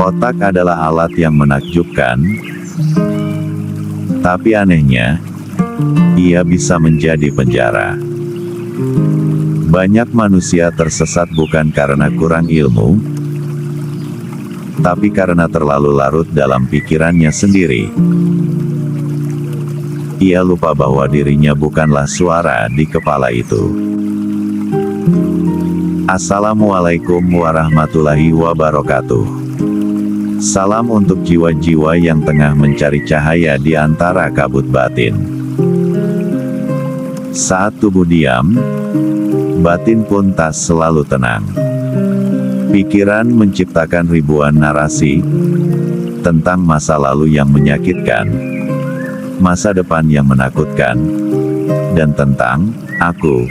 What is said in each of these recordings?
Otak adalah alat yang menakjubkan, tapi anehnya, ia bisa menjadi penjara. Banyak manusia tersesat bukan karena kurang ilmu, tapi karena terlalu larut dalam pikirannya sendiri. Ia lupa bahwa dirinya bukanlah suara di kepala itu. Assalamualaikum warahmatullahi wabarakatuh. Salam untuk jiwa-jiwa yang tengah mencari cahaya di antara kabut batin. Saat tubuh diam, batin pun tak selalu tenang. Pikiran menciptakan ribuan narasi tentang masa lalu yang menyakitkan, masa depan yang menakutkan, dan tentang aku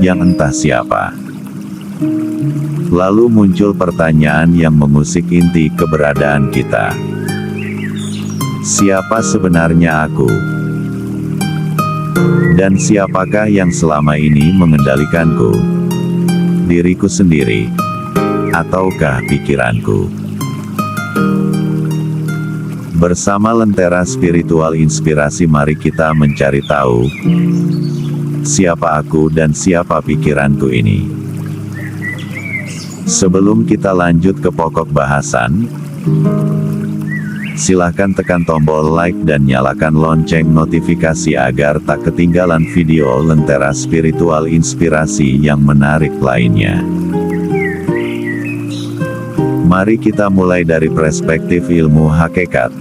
yang entah siapa. Lalu muncul pertanyaan yang mengusik inti keberadaan kita. Siapa sebenarnya aku? Dan siapakah yang selama ini mengendalikanku? Diriku sendiri, ataukah pikiranku? Bersama Lentera Spiritual Inspirasi, mari kita mencari tahu siapa aku dan siapa pikiranku ini. Sebelum kita lanjut ke pokok bahasan, silahkan tekan tombol like dan nyalakan lonceng notifikasi agar tak ketinggalan video Lentera Spiritual Inspirasi yang menarik lainnya. Mari kita mulai dari perspektif ilmu hakikat.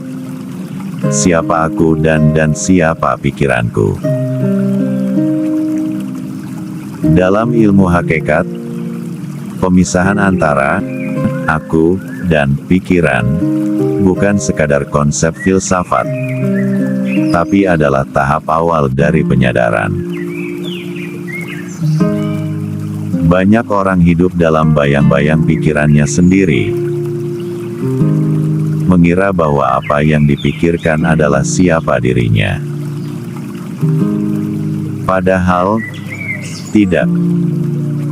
Siapa aku dan siapa pikiranku? Dalam ilmu hakikat, pemisahan antara aku dan pikiran bukan sekadar konsep filsafat, tapi adalah tahap awal dari penyadaran. Banyak orang hidup dalam bayang-bayang pikirannya sendiri, mengira bahwa apa yang dipikirkan adalah siapa dirinya. Padahal, tidak.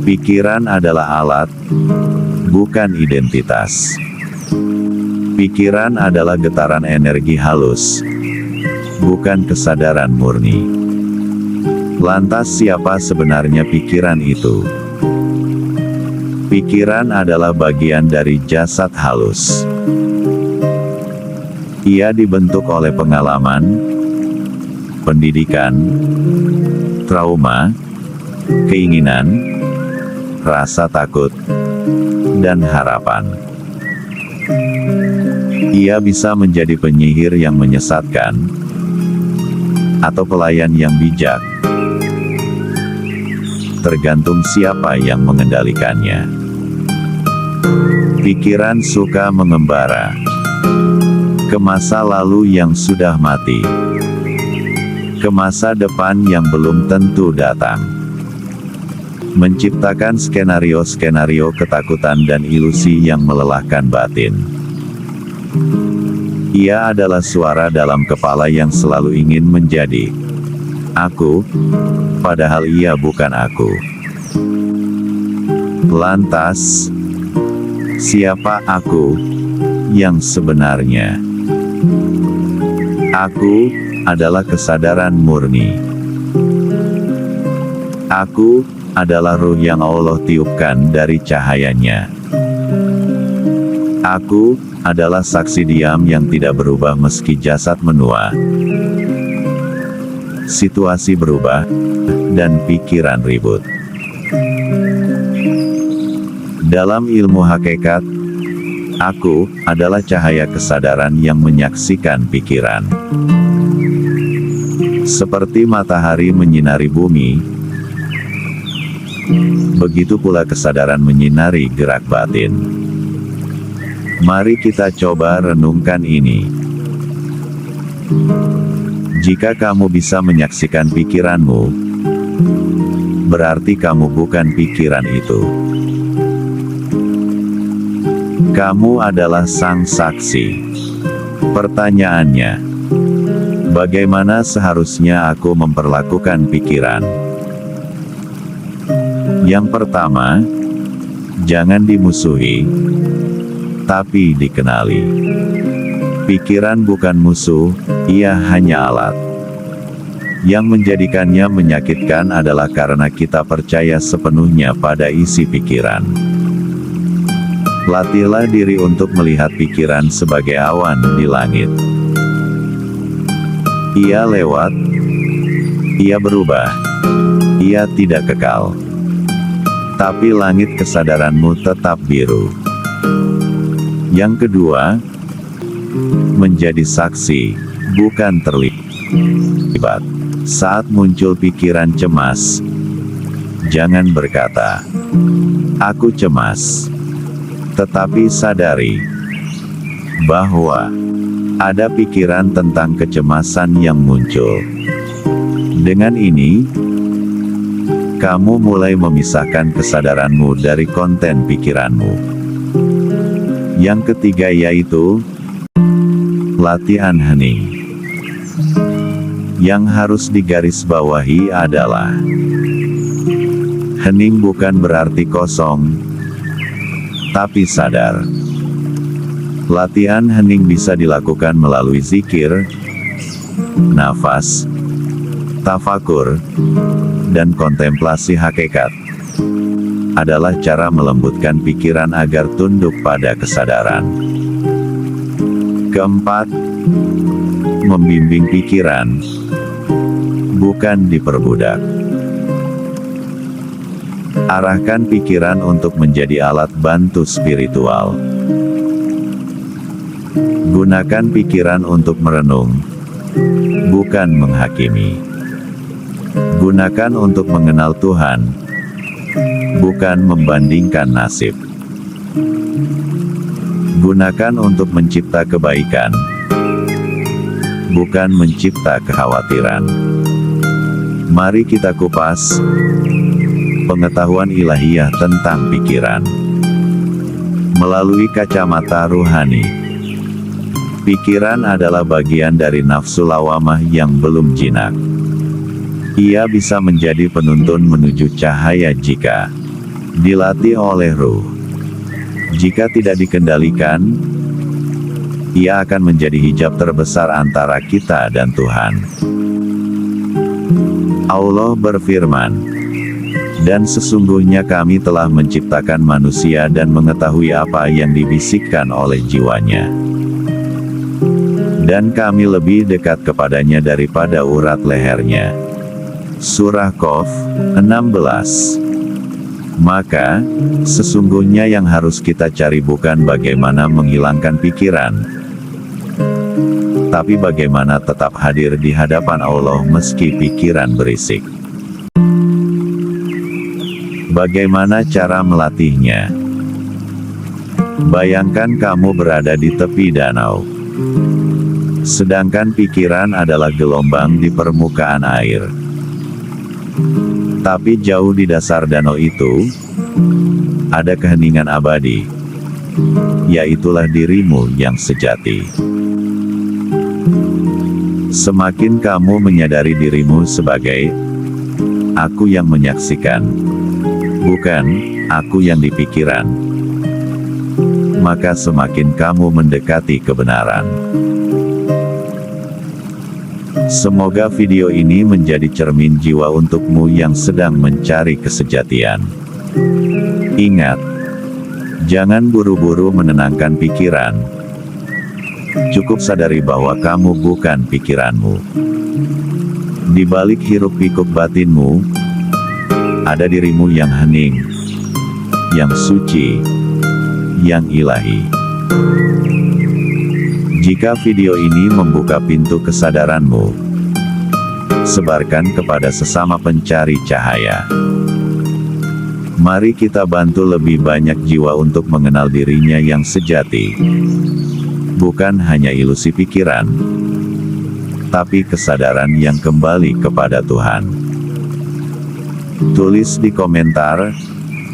Pikiran adalah alat, bukan identitas. Pikiran adalah getaran energi halus, bukan kesadaran murni. Lantas siapa sebenarnya pikiran itu? Pikiran adalah bagian dari jasad halus. Ia dibentuk oleh pengalaman, pendidikan, trauma, keinginan, rasa takut, dan harapan. Ia bisa menjadi penyihir yang menyesatkan, atau pelayan yang bijak, tergantung siapa yang mengendalikannya. Pikiran suka mengembara ke masa lalu yang sudah mati, ke masa depan yang belum tentu datang, menciptakan skenario-skenario ketakutan dan ilusi yang melelahkan batin. Ia adalah suara dalam kepala yang selalu ingin menjadi aku, padahal ia bukan aku. Lantas, siapa aku yang sebenarnya? Aku adalah kesadaran murni. Aku adalah ruh yang Allah tiupkan dari cahayanya. Aku adalah saksi diam yang tidak berubah meski jasad menua. Situasi berubah, dan pikiran ribut. Dalam ilmu hakikat, aku adalah cahaya kesadaran yang menyaksikan pikiran. Seperti matahari menyinari bumi, begitu pula kesadaran menyinari gerak batin. Mari kita coba renungkan ini. Jika kamu bisa menyaksikan pikiranmu, berarti kamu bukan pikiran itu. Kamu adalah sang saksi. Pertanyaannya, bagaimana seharusnya aku memperlakukan pikiran? Yang pertama, jangan dimusuhi, tapi dikenali. Pikiran bukan musuh, ia hanya alat. Yang menjadikannya menyakitkan adalah karena kita percaya sepenuhnya pada isi pikiran. Latihlah diri untuk melihat pikiran sebagai awan di langit. Ia lewat, ia berubah, ia tidak kekal. Tapi langit kesadaranmu tetap biru. Yang kedua, menjadi saksi, bukan terlibat. Saat muncul pikiran cemas, jangan berkata, "Aku cemas." Tetapi sadari bahwa ada pikiran tentang kecemasan yang muncul. Dengan ini, kamu mulai memisahkan kesadaranmu dari konten pikiranmu. Yang ketiga yaitu latihan hening. Yang harus digarisbawahi adalah hening bukan berarti kosong, tapi sadar. Latihan hening bisa dilakukan melalui zikir, nafas, tafakur, dan kontemplasi hakikat. Adalah cara melembutkan pikiran agar tunduk pada kesadaran. Keempat, membimbing pikiran, bukan diperbudak. Arahkan pikiran untuk menjadi alat bantu spiritual. Gunakan pikiran untuk merenung, bukan menghakimi. Gunakan untuk mengenal Tuhan, bukan membandingkan nasib. Gunakan untuk mencipta kebaikan, bukan mencipta kekhawatiran. Mari kita kupas pengetahuan ilahiyah tentang pikiran melalui kacamata ruhani. Pikiran adalah bagian dari nafsu lawamah yang belum jinak. Ia bisa menjadi penuntun menuju cahaya jika dilatih oleh ruh. Jika tidak dikendalikan, ia akan menjadi hijab terbesar antara kita dan Tuhan. Allah berfirman, "Dan sesungguhnya kami telah menciptakan manusia dan mengetahui apa yang dibisikkan oleh jiwanya. Dan kami lebih dekat kepadanya daripada urat lehernya." Surah Qaf 16. Maka, sesungguhnya yang harus kita cari bukan bagaimana menghilangkan pikiran, tapi bagaimana tetap hadir di hadapan Allah meski pikiran berisik. Bagaimana cara melatihnya? Bayangkan kamu berada di tepi danau. Sedangkan pikiran adalah gelombang di permukaan air. Tapi jauh di dasar danau itu, ada keheningan abadi. Yaitulah dirimu yang sejati. Semakin kamu menyadari dirimu sebagai aku yang menyaksikan, bukan aku yang dipikiran, maka semakin kamu mendekati kebenaran. Semoga video ini menjadi cermin jiwa untukmu yang sedang mencari kesejatian. Ingat, jangan buru-buru menenangkan pikiran. Cukup sadari bahwa kamu bukan pikiranmu. Di balik hiruk-pikuk batinmu, ada dirimu yang hening, yang suci, yang ilahi. Jika video ini membuka pintu kesadaranmu, sebarkan kepada sesama pencari cahaya. Mari kita bantu lebih banyak jiwa untuk mengenal dirinya yang sejati. Bukan hanya ilusi pikiran, tapi kesadaran yang kembali kepada Tuhan. Tulis di komentar,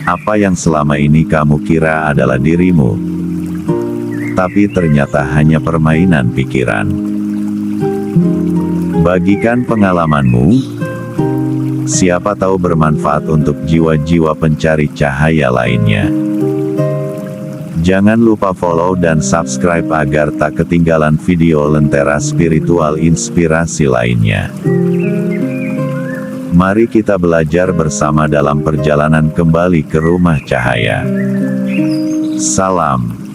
apa yang selama ini kamu kira adalah dirimu, tapi ternyata hanya permainan pikiran. Bagikan pengalamanmu, siapa tahu bermanfaat untuk jiwa-jiwa pencari cahaya lainnya. Jangan lupa follow dan subscribe agar tak ketinggalan video Lentera Spiritual inspirasi lainnya. Mari kita belajar bersama dalam perjalanan kembali ke rumah cahaya. Salam.